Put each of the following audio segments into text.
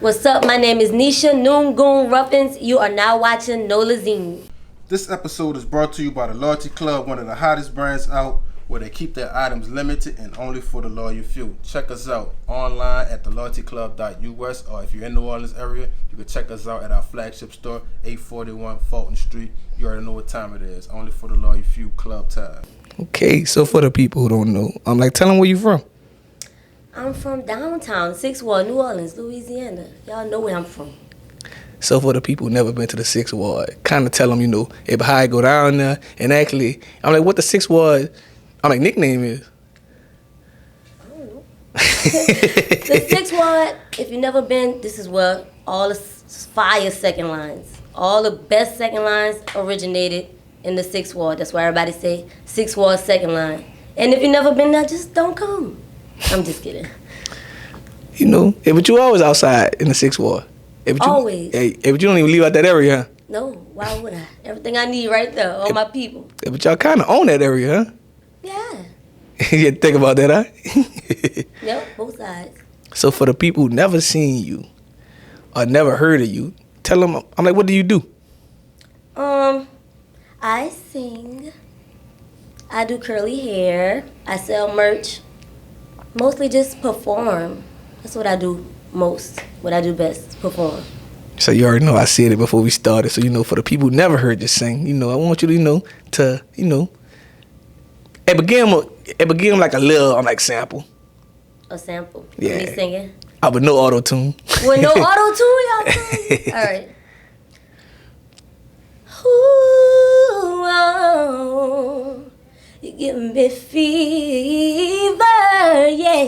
What's up? My name is Nisha Goon Ruffins. You are now watching Nolazine. This episode is brought to you by the Loyalty Club, one of the hottest brands out, where they keep their items limited and only for the loyal few. Check us out online at theloyaltyclub.us, or if you're in the New Orleans area, you can check us out at our flagship store, 841 Fulton Street. You already know what time it is. Only for the loyal few, club time. Okay, so for the people who don't know, tell them where you from. I'm from downtown, 6th Ward, New Orleans, Louisiana. Y'all know where I'm from. So for the people who never been to the 6th Ward, kind of tell them, how I go down there. And actually, what the 6th Ward, nickname is. I don't know. The 6th Ward, if you've never been, this is where all the fire second lines, all the best second lines originated in the 6th Ward. That's why everybody say 6th Ward second line. And if you've never been there, just don't come. I'm just kidding. But you always outside in the 6th Ward. Always. But you don't even leave out that area, huh? No, why would I? Everything I need right there, all my people. But y'all kind of own that area, huh? Yeah. You had to think about that, huh? Yep, both sides. So for the people who never seen you or never heard of you, tell them, what do you do? I sing. I do curly hair. I sell merch. Mostly just perform. That's what I do most. What I do best, perform. So you already know I said it before we started. So, for the people who never heard you sing, I want you to, it began like a little, sample. A sample? Yeah. Me singing? With no auto-tune. With no auto-tune, y'all? All right. Ooh, oh, you give me fever, yeah.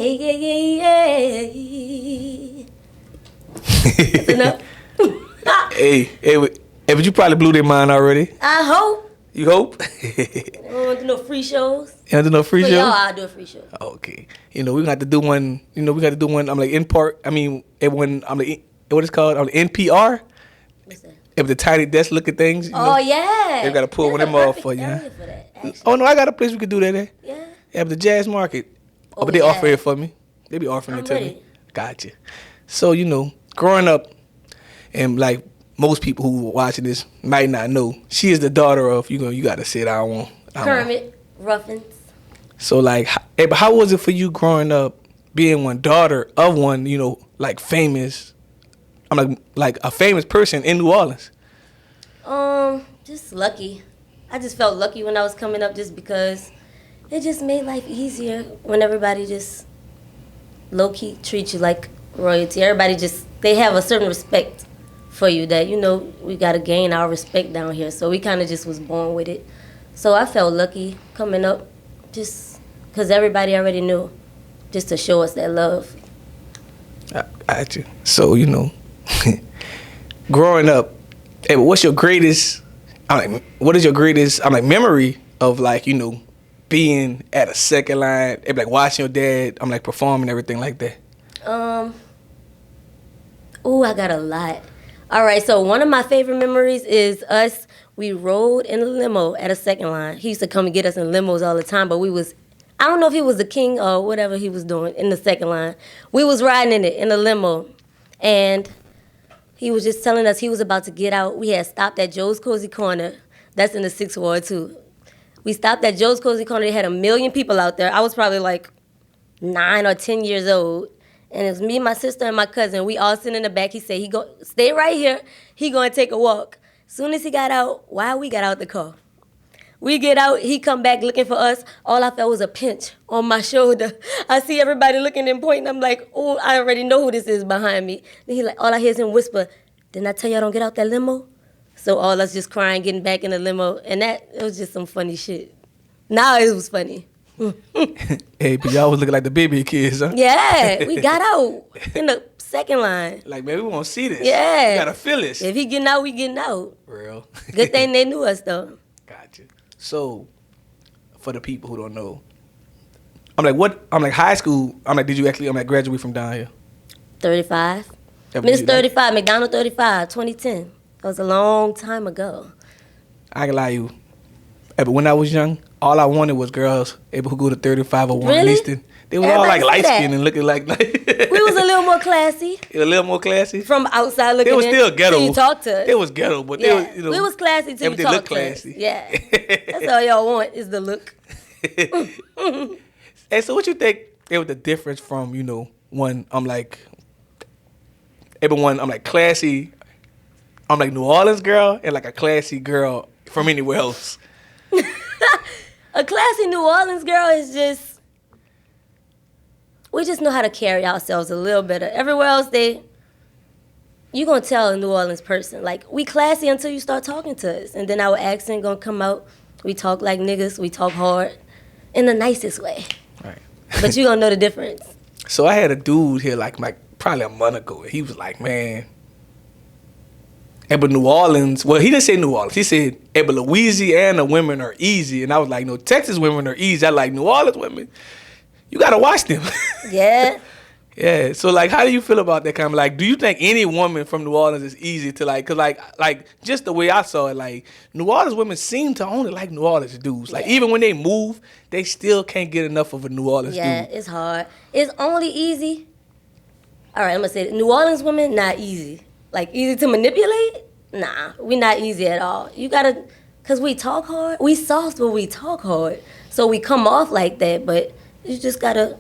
That's enough. hey, but you probably blew their mind already. I hope. You hope? I don't want to do no free shows. You don't do no free shows? Y'all, I'll do a free show. Okay. We're going to have to do one, in part, what it's called? On NPR? What's that? If the tiny desk look at things. Yeah. They got to pull one of them off for you. For that, oh, no, I got a place we could do that at. Yeah. Yeah, but the Jazz Market. But they offer it for me. They be offering it to me. Gotcha. So, growing up, and most people who are watching this might not know, she is the daughter of, you got to say it, Kermit Ruffins. So, but how was it for you growing up, being one daughter of one, famous, a famous person in New Orleans? Just lucky. I just felt lucky when I was coming up just because it just made life easier when everybody just low-key treats you like royalty. Everybody they have a certain respect for you that, we got to gain our respect down here. So we kind of just was born with it. So I felt lucky coming up just because everybody already knew, just to show us that love. I got you. So, growing up, hey, what's your greatest, what is your greatest, memory of, being at a second line, watching your dad, perform and everything like that? I got a lot. All right, so one of my favorite memories is us. We rode in a limo at a second line. He used to come and get us in limos all the time, but I don't know if he was the king or whatever he was doing in the second line. We was riding in it, in a limo, and he was just telling us he was about to get out. We had stopped at Joe's Cozy Corner. That's in the 6th Ward, too. We stopped at Joe's Cozy Corner. They had 1 million people out there. I was probably 9 or 10 years old. And it was me, my sister, and my cousin. We all sitting in the back. He said, stay right here. He going to take a walk. Soon as he got out, we got out the car. We get out, he come back looking for us. All I felt was a pinch on my shoulder. I see everybody looking and pointing. I'm like, oh, I already know who this is behind me. Then all I hear is him whisper, didn't I tell y'all don't get out that limo? So all us just crying, getting back in the limo. And it was just some funny shit. Now it was funny. Hey, but y'all was looking like the baby kids, huh? Yeah, we got out in the second line. Man, we want to see this. Yeah. We got to feel this. If he getting out, we getting out. Real. Good thing they knew us, though. Gotcha. So, for the people who don't know, high school, did you actually, graduate from down here? 35. Miss 35, McDonald 35, 2010. That was a long time ago. I can lie to you. But when I was young, all I wanted was girls able who go to 3501 really? Leaston. They was all like Everybody light say skinned that. and looking like We was a little more classy a little more classy. from outside looking They was in. still ghetto. Till you talk to us. They was ghetto, but Yeah, they was, you know, we was classy till you they talk look to classy. us. Yeah, that's all y'all want is the look. And so what you think it was the difference from, you know, one I'm like everyone I'm like classy, I'm like New Orleans girl and like a classy girl from anywhere else. A classy New Orleans girl is just, we just know how to carry ourselves a little better. Everywhere else, you gonna tell a New Orleans person, like, we classy until you start talking to us. And then our accent gonna come out. We talk like niggas, we talk hard in the nicest way. Right. But you gonna know the difference. So I had a dude here like probably a month ago, and he was like, man, but New Orleans, well, he didn't say New Orleans. He said, but Louisiana women are easy. And I was like, no, Texas women are easy. I like New Orleans women. You got to watch them. Yeah. Yeah. So, like, how do you feel about that kind of, like, do you think any woman from New Orleans is easy to, like, because, like, just the way I saw it, like, New Orleans women seem to only like New Orleans dudes. Like, even when they move, they still can't get enough of a New Orleans dude. Yeah, it's hard. It's only easy. All right, I'm going to say it. New Orleans women, not easy. Like, easy to manipulate? Nah, we not easy at all. You gotta, cause we talk hard. We soft, but we talk hard. So we come off like that, but you just gotta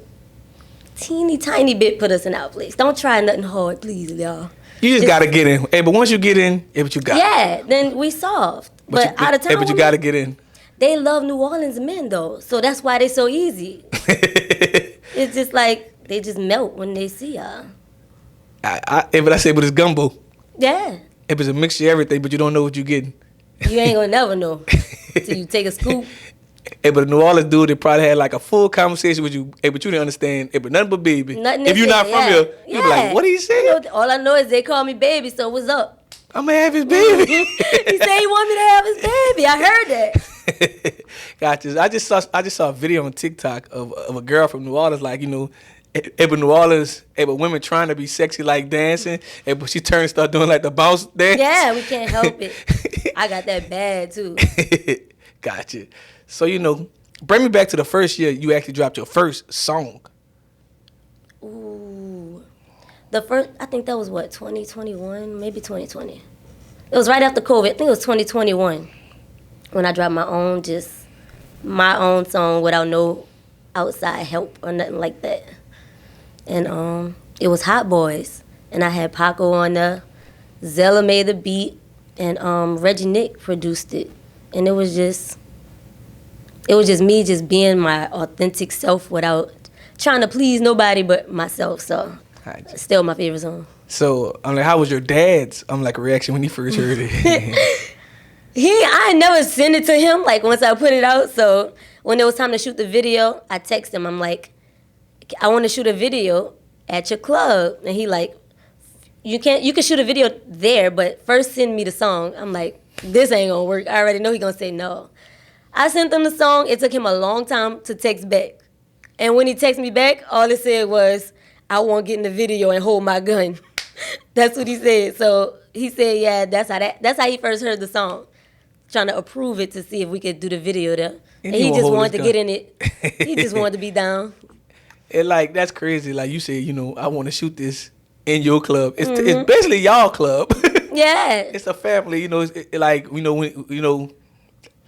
teeny tiny bit put us in our place. Don't try nothing hard, please, y'all. You just gotta get in. Hey, but once you get in, hey, but you got. Yeah, then we soft. But out of town, hey, but you gotta get in. They love New Orleans men though, so that's why they so easy. It's just like they just melt when they see y'all. But I say, but it's gumbo. Yeah. It was a mixture of everything, but you don't know what you're getting. You ain't gonna never know till you take a scoop. Hey, but a New Orleans dude, they probably had like a full conversation with you. Hey, but you didn't understand. Hey, but nothing but baby. Nothing if you're not from here, you be like, what are you saying? All I know is they call me baby, so what's up? I'm gonna have his baby. He said he want me to have his baby. I heard that. Gotcha. I just saw a video on TikTok of a girl from New Orleans, like, you know, but New Orleans, but women trying to be sexy like dancing, but she turned and start doing like the bounce dance. Yeah, we can't help it. I got that bad too. Gotcha. So, you know, bring me back to the first year you actually dropped your first song. Ooh. The first, I think that was what, 2021, maybe 2020. It was right after COVID. I think it was 2021 when I dropped my own song without no outside help or nothing like that. And it was Hot Boys. And I had Paco on there. Zella made the beat. And Reggie Nick produced it. And it was just me just being my authentic self without trying to please nobody but myself. So it's still my favorite song. So I'm like, how was your dad's reaction when he first heard it? I never sent it to him, like, once I put it out. So when it was time to shoot the video, I text him. I'm like, I want to shoot a video at your club. And he like, you can shoot a video there, but first send me the song. I'm like, this ain't gonna work. I already know he gonna say no. I sent him the song. It took him a long time to text back. And when he texted me back, all it said was, I won't get in the video and hold my gun. That's what he said. So he said, yeah, that's how he first heard the song. Trying to approve it to see if we could do the video there. And he just wanted to get in it. He just wanted to be down. And like, that's crazy. Like you said, you know, I want to shoot this in your club. It's basically y'all club. Yeah. It's a family, you know. It's like, you know,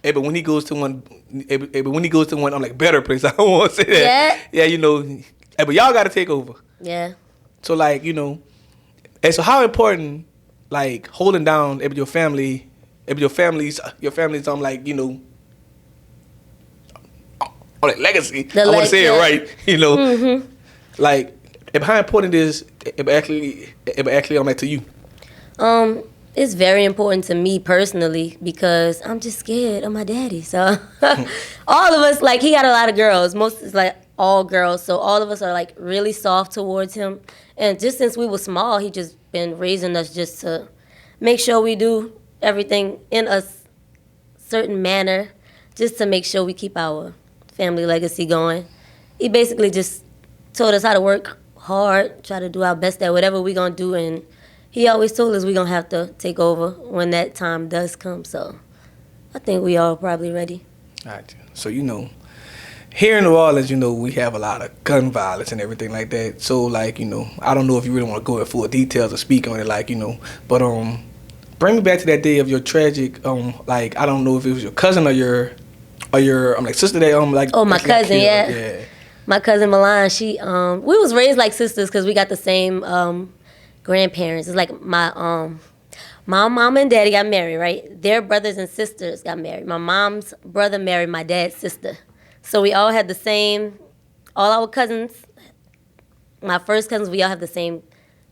but when he goes to one, I'm like, better place. I don't want to say that. Yeah. Yeah, you know. But y'all got to take over. Yeah. So like, you know, and so how important, like, holding down your family, your family's like, you know, like legacy. I want to say it right, you know. Mm-hmm. Like, how important is it actually I'm like to you? It's very important to me personally because I'm just scared of my daddy. So all of us, like, he got a lot of girls. Most is like all girls. So all of us are like really soft towards him. And just since we were small, he just been raising us just to make sure we do everything in a certain manner, just to make sure we keep our family legacy going. He basically just told us how to work hard, try to do our best at whatever we're going to do, and he always told us we're going to have to take over when that time does come. So I think we all probably ready. Gotcha. So, you know, here in New Orleans, we have a lot of gun violence and everything like that. So, like, I don't know if you really want to go into full details or speak on it, like, but bring me back to that day of your tragic, like, I don't know if it was your cousin or your like sister that like. Oh, my cousin, yeah. My cousin Milan, she we was raised like sisters because we got the same grandparents. It's like my mom and daddy got married, right? Their brothers and sisters got married. My mom's brother married my dad's sister. So we all had the same, all our cousins, my first cousins, we all have the same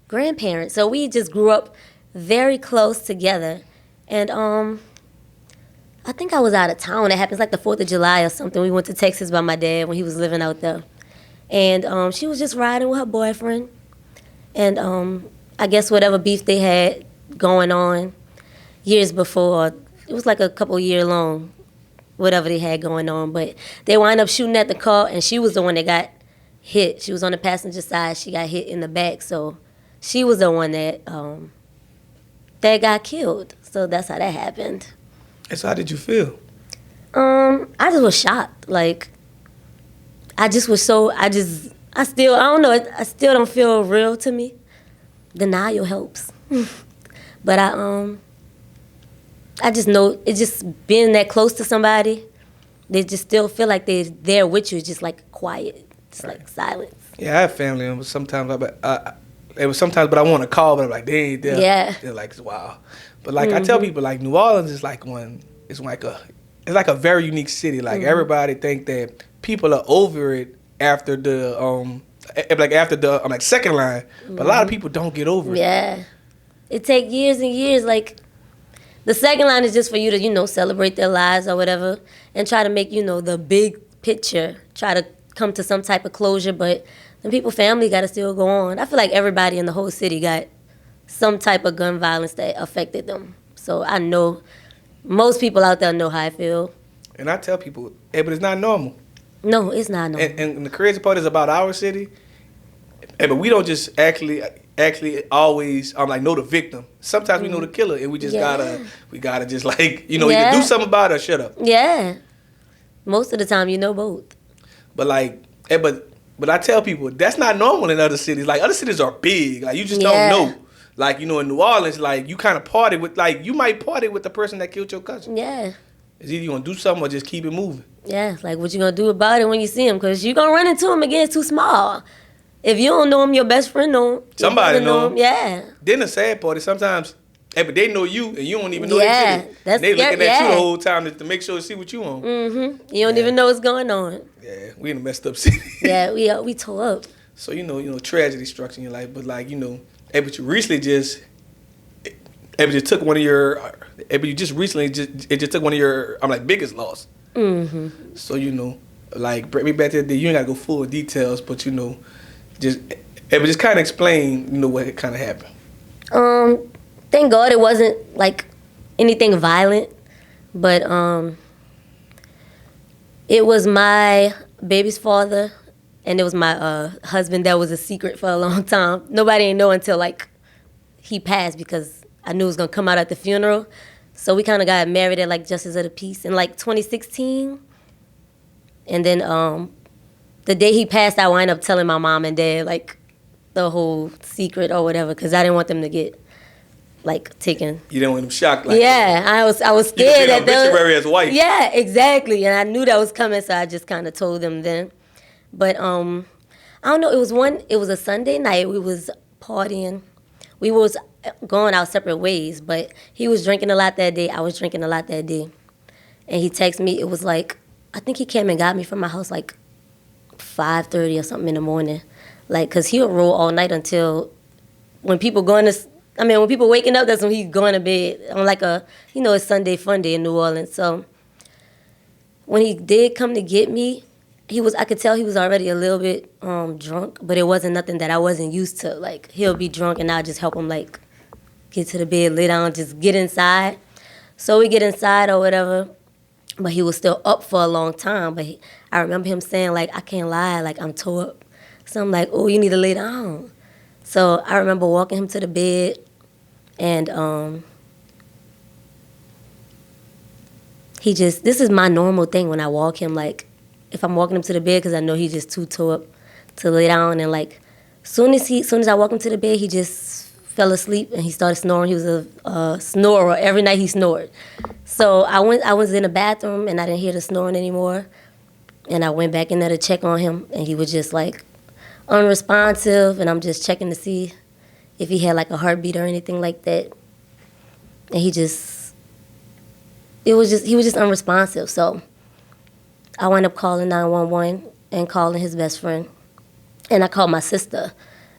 grandparents. So we just grew up very close together. And I think I was out of town. It happens like the 4th of July or something. We went to Texas by my dad when he was living out there. And she was just riding with her boyfriend. And I guess whatever beef they had going on years before, it was like a couple year long, whatever they had going on. But they wound up shooting at the car, and she was the one that got hit. She was on the passenger side. She got hit in the back. So she was the one that got killed. So that's how that happened. And so how did you feel? I just was shocked. Like, I just was so, I don't know, I still don't feel real to me. Denial helps. But I just know, it's just being that close to somebody, they just still feel like they're there with you, just like quiet, just like silence. Yeah, I have family, and sometimes but I want to call, but I'm like, they ain't there. Yeah. They're like, wow. But like I tell people, like New Orleans is like it's like a very unique city. Like everybody think that people are over it after the second line, but a lot of people don't get over it. Yeah, it take years and years. Like the second line is just for you to celebrate their lives or whatever, and try to make the big picture, try to come to some type of closure. But the people family got to still go on. I feel like everybody in the whole city got some type of gun violence that affected them. So I know most people out there know how I feel. And I tell people, but it's not normal. No, it's not normal. And the crazy part is about our city, but we don't just actually always know the victim. Sometimes we know the killer, and we just gotta just like either do something about it or shut up. Yeah, most of the time you know both. But but I tell people that's not normal in other cities. Like other cities are big. Like you just don't know. Like, in New Orleans, like, you kind of party with, like, you might party with the person that killed your cousin. Yeah. It's either you going to do something or just keep it moving. Yeah, like, what you going to do about it when you see him? Because you going to run into him again. It's too small. If you don't know him, your best friend know him. Somebody know him. Yeah. Then the sad part is sometimes, but they know you, and you don't even know they did it. That's they looking at you the whole time to make sure to see what you on. Mm-hmm. You don't even know what's going on. Yeah, we in a messed up city. Yeah, we tore up. So, tragedy struck in your life. But, like, but you recently just... But you took one of your, but you just recently took one of your, biggest loss. Mm-hmm. So bring me back to that day. You ain't gotta go full details, but just kind of explain, what kind of happened. Thank God it wasn't like anything violent, but it was my baby's father, and it was my husband that was a secret for a long time. Nobody didn't know until like he passed because I knew it was going to come out at the funeral. So we kind of got married at, like, Justice of the Peace in, like, 2016. And then the day he passed, I wound up telling my mom and dad, like, the whole secret or whatever, because I didn't want them to get, like, taken. You didn't want them shocked? Like, yeah, I was scared. You that obituary as wife. Yeah, exactly. And I knew that was coming, so I just kind of told them then. But, I don't know, it was a Sunday night. We was partying. We was going our separate ways, but he was drinking a lot that day. I was drinking a lot that day. And he texted me. It was like, I think he came and got me from my house like 5:30 or something in the morning. Like, because he'll roll all night until when people when people waking up, that's when he's going to bed on like it's Sunday fun day in New Orleans. So when he did come to get me, I could tell he was already a little bit drunk, but it wasn't nothing that I wasn't used to. Like, he'll be drunk and I'll just help him, like, get to the bed, lay down, just get inside. So we get inside or whatever, but he was still up for a long time. But I remember him saying, like, I can't lie, like, I'm tore up. So I'm like, oh, you need to lay down. So I remember walking him to the bed, and this is my normal thing when I walk him, like, if I'm walking him to the bed, because I know he's just too tore up to lay down. And like, soon as I walk him to the bed, he just fell asleep and he started snoring. He was a snorer. Every night he snored. So I was in the bathroom and I didn't hear the snoring anymore. And I went back in there to check on him, and he was just like unresponsive. And I'm just checking to see if he had like a heartbeat or anything like that. And he was just unresponsive. So I wound up calling 911 and calling his best friend. And I called my sister,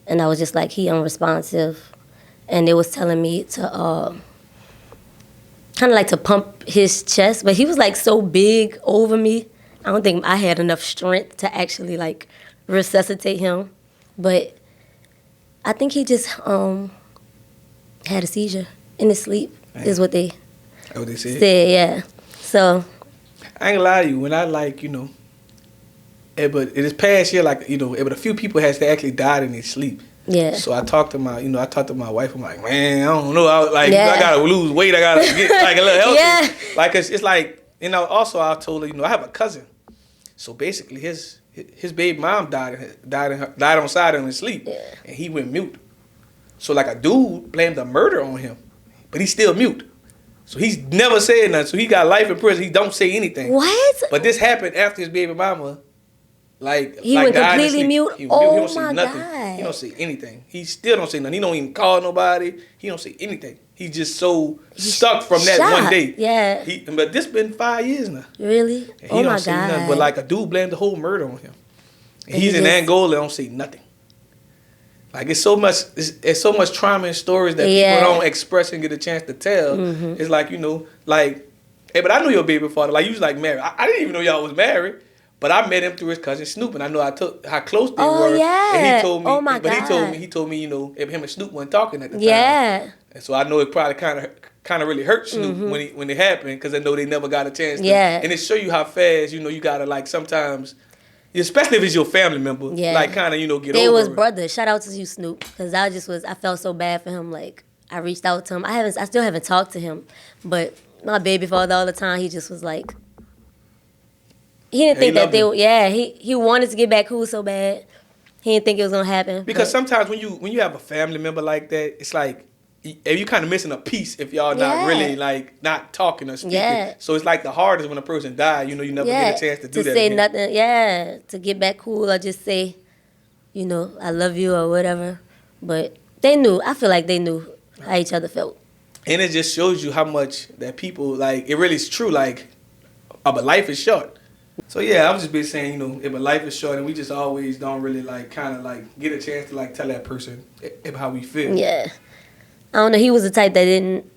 and I was just like, he unresponsive. And they was telling me to kind of like to pump his chest, but he was like so big over me. I don't think I had enough strength to actually like resuscitate him. But I think he just had a seizure in his sleep, is what they said. Yeah. So I ain't gonna lie to you, when I like, but this past year, like, but a few people has actually died in their sleep. Yeah. So I talked to my wife. I'm like, man, I don't know. I gotta lose weight. I gotta get like a little healthy. Yeah. Like it's like, also I told her, I have a cousin. So basically his baby mom died on side in his sleep. Yeah. And he went mute. So like a dude blamed a murder on him, but he's still mute. So he's never said nothing. So he got life in prison. He don't say anything. What? But this happened after his baby mama, he went completely mute. He Oh don't say my nothing. God. He don't say anything. He still don't say nothing. He don't even call nobody. He don't say anything. He's just so stuck from that shocked. one day. Yeah. But this been 5 years now. Really? And he Oh don't my say God. nothing. But like a dude blamed the whole murder on him. And And he's he in just- Angola. Don't say nothing. Like it's so much trauma and stories that Yeah. people don't express and get a chance to tell. Mm-hmm. It's like, hey, but I knew your baby father. Like you was like married. I didn't even know y'all was married. But I met him through his cousin Snoop, and I know how close they Oh, were. yeah. And he told me, Oh, my but God. he told me, if him and Snoop weren't talking at the time. Yeah. And so I know it probably kind of really hurt Snoop when it happened, because I know they never got a chance. Yeah. And it show you how fast you gotta like sometimes, especially if it's your family member, Yeah. like kind of get They over. was it. brothers. Shout out to you, Snoop, because I felt so bad for him. Like I reached out to him. I still haven't talked to him, but my baby father all the time. He just was like, he didn't think that he wanted to get back cool so bad. He didn't think it was gonna happen. Because but- sometimes when you have a family member like that, it's like you kind of missing a piece if y'all not Yeah. really like not talking or speaking. Yeah. So it's like the hardest when a person dies. You never get a chance to do that. say again. nothing. Yeah, to get back cool or just say, I love you or whatever. But they knew. I feel like they knew how each other felt. And it just shows you how much that people like. It really is true. Like, but life is short. So yeah, I've just been saying, if a life is short, and we just always don't really like kind of like get a chance to like tell that person how we feel. Yeah. I don't know. He was the type that didn't,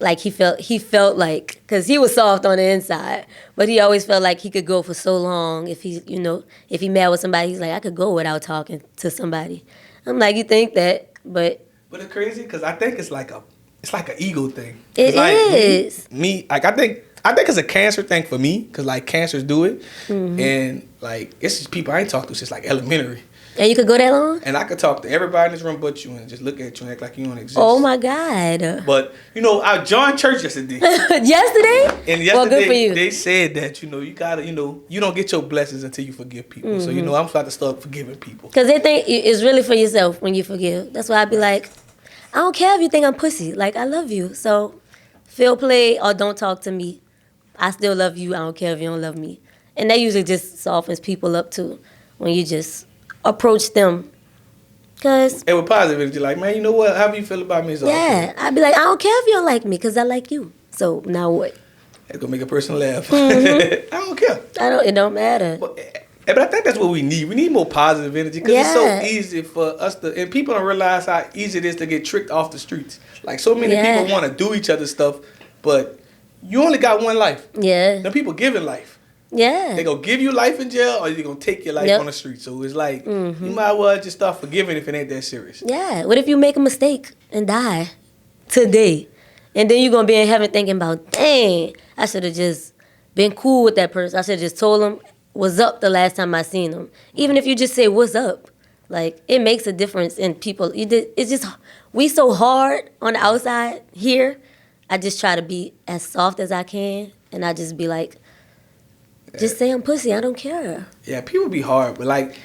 like, he felt like, because he was soft on the inside, but he always felt like he could go for so long if he, if he mad with somebody, he's like, I could go without talking to somebody. I'm like, you think that, but. But it's crazy because I think it's like an ego thing. It like, is. Me, like, I think it's a cancer thing for me because, like, cancers do it. Mm-hmm. And, like, it's just people I ain't talked to since, like, elementary. And you could go that long? And I could talk to everybody in this room but you and just look at you and act like you don't exist. Oh, my God. But, I joined church yesterday. Yesterday? And yesterday, well, good for you. They said that, you gotta, you don't get your blessings until you forgive people. Mm-hmm. So, I'm about to start forgiving people. Because they think it's really for yourself when you forgive. That's why I be like, I don't care if you think I'm pussy. Like, I love you. So, feel play or don't talk to me. I still love you. I don't care if you don't love me. And that usually just softens people up, too, when you just approach them. Because... And with positive energy, like, man, you know what? How do you feel about me? Yeah. I'd be like, I don't care if you don't like me because I like you. So, now what? It's going to make a person laugh. Mm-hmm. I don't care. It don't matter. But I think that's what we need. We need more positive energy because it's so easy for us to, and people don't realize how easy it is to get tricked off the streets. Like so many people want to do each other stuff, but you only got one life. Yeah. The people giving life. Yeah. They gonna give you life in jail or they gonna take your life on the street. So it's like, you might as well just start forgiving if it ain't that serious. Yeah. What if you make a mistake and die today? And then you're going to be in heaven thinking about, dang, I should have just been cool with that person. I should have just told him what's up the last time I seen him. Even if you just say what's up, like, it makes a difference in people. It's just, we so hard on the outside here. I just try to be as soft as I can. And I just be like, Just say I'm pussy. I don't care. Yeah, people be hard, but like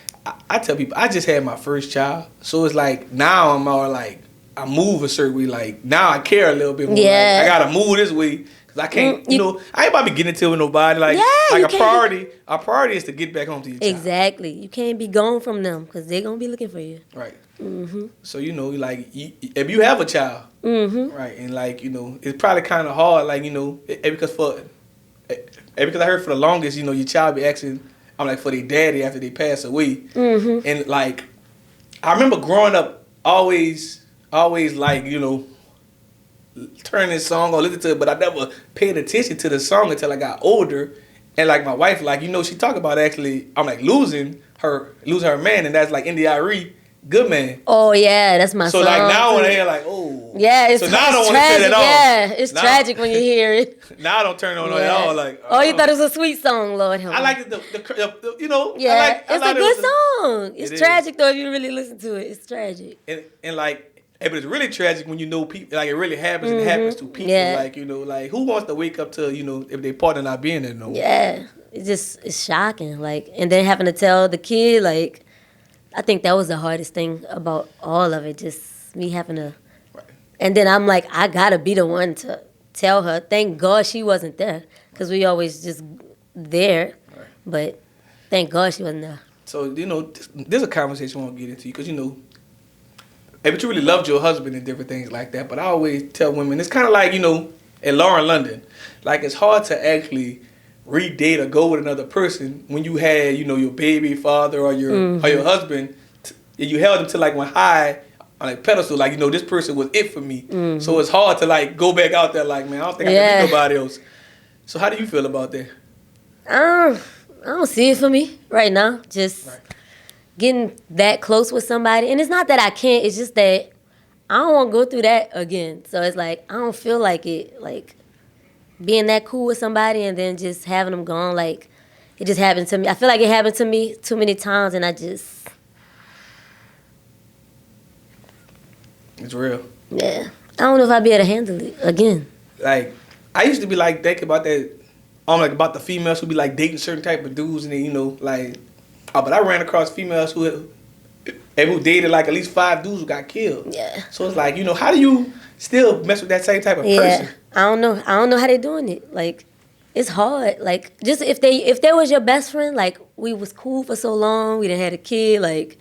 I tell people, I just had my first child, so it's like now I'm more like I move a certain way. Like now I care a little bit more. Yeah. Like, I gotta move this way because I can't. I ain't about to be getting into it with nobody. Like a priority. Our priority is to get back home to your child. Exactly. You can't be gone from them because they're gonna be looking for you. Right. So like if you have a child, right, and like it's probably kind of hard, like because I heard for the longest, your child be asking, I'm like for their daddy after they pass away, and like I remember growing up, always like turn this song or listen to it, but I never paid attention to the song until I got older, and like my wife, like she talk about actually, I'm like losing her man, and that's like India.Arie. Good man. Oh yeah, that's my song. So like now when I hear like, oh yeah, it's so now I don't want to say that at all. Yeah, it's tragic when you hear it. Now I don't turn on at all. Like you thought it was a sweet song, Lord help me. I like the Yeah, it's a good song. It's tragic though if you really listen to it. It's tragic. And like, but it's really tragic when people like it really happens and it happens to people. Yeah. Like like who wants to wake up to if their partner not being there no more. Yeah, it's shocking. Like, and then having to tell the kid like. I think that was the hardest thing about all of it, just me having to. Right. And then I'm like, I gotta be the one to tell her. Thank God she wasn't there, because we always just there. Right. But thank God she wasn't there. So there's a conversation I want to get into because but you really loved your husband and different things like that. But I always tell women it's kind of like at Lauren London, like it's hard to actually redate or go with another person when you had your baby father or your husband you held them to like one high on like pedestal like this person was it for me. So it's hard to like go back out there like, man, I don't think I can be nobody else. So how do you feel about that? I don't see it for me right now, just getting that close with somebody. And it's not that I can't, it's just that I don't want to go through that again. So it's like I don't feel like it, like being that cool with somebody and then just having them gone, like, it just happened to me. I feel like it happened to me too many times, and I just... It's real. Yeah. I don't know if I'd be able to handle it again. Like, I used to be, like, thinking about that, about the females who be, like, dating certain type of dudes, and then, but I ran across females who dated, like, at least 5 dudes who got killed. Yeah. So it's like, how do you still mess with that same type of person? I don't know how they doing it. Like, it's hard. Like, just if they was your best friend, like, we was cool for so long, we done had a kid, like,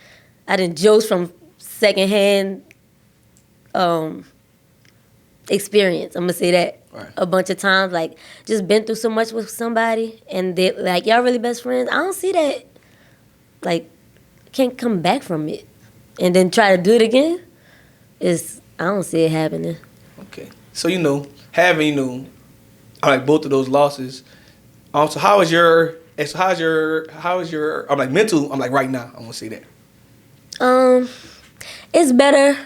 I done jokes from secondhand experience. I'm gonna say that a bunch of times. Like, just been through so much with somebody, and they like y'all really best friends. I don't see that. Like, can't come back from it, and then try to do it again. I don't see it happening. Okay, so having like both of those losses. So how is your I'm like mental. I'm like right now. I'm gonna say that. It's better.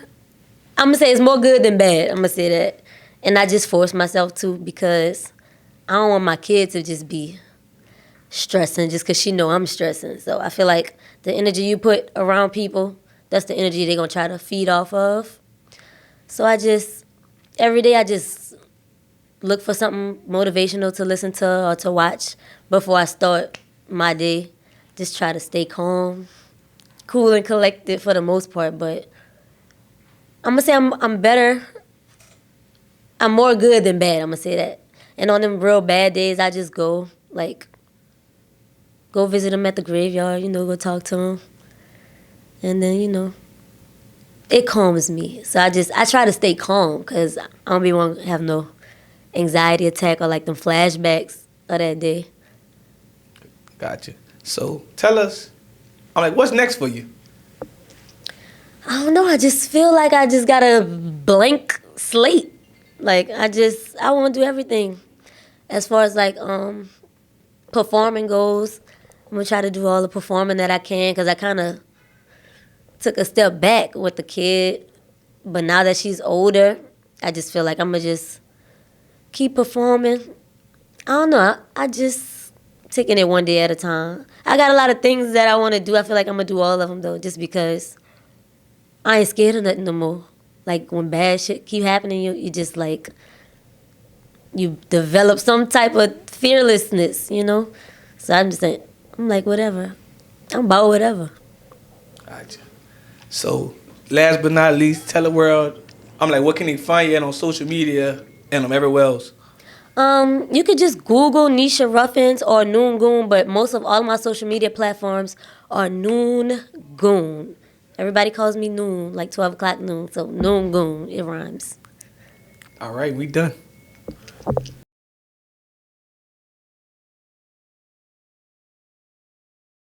I'm gonna say it's more good than bad. I'm gonna say that, and I just force myself to because I don't want my kid to just be stressing just because she know I'm stressing. So I feel like the energy you put around people, that's the energy they're gonna try to feed off of. So every day I just look for something motivational to listen to or to watch before I start my day. Just try to stay calm, cool and collected for the most part. But I'm gonna say I'm better. I'm more good than bad. I'm gonna say that. And on them real bad days, I just go visit them at the graveyard. Go talk to them, and then it calms me. So I try to stay calm because I don't be want to have no anxiety attack or like them flashbacks of that day. Gotcha. So tell us, I'm like, what's next for you? I don't know. I just feel like I just got a blank slate. Like I want to do everything. As far as like performing goes, I'm gonna try to do all the performing that I can because I kind of took a step back with the kid. But now that she's older, I just feel like I'm gonna just keep performing. I don't know. I just taking it one day at a time. I got a lot of things that I want to do. I feel like I'm gonna do all of them though, just because I ain't scared of nothing no more. Like when bad shit keep happening, you just like you develop some type of fearlessness, So I'm just saying, I'm like, whatever. I'm about whatever. Gotcha. So, last but not least, tell the world. I'm like, what can they find you at on social media and everywhere else? You could just Google Nisha Ruffins or Noon Goon, but most of all my social media platforms are Noon Goon. Everybody calls me Noon, like 12 o'clock noon. So Noon Goon, it rhymes. All right, we done.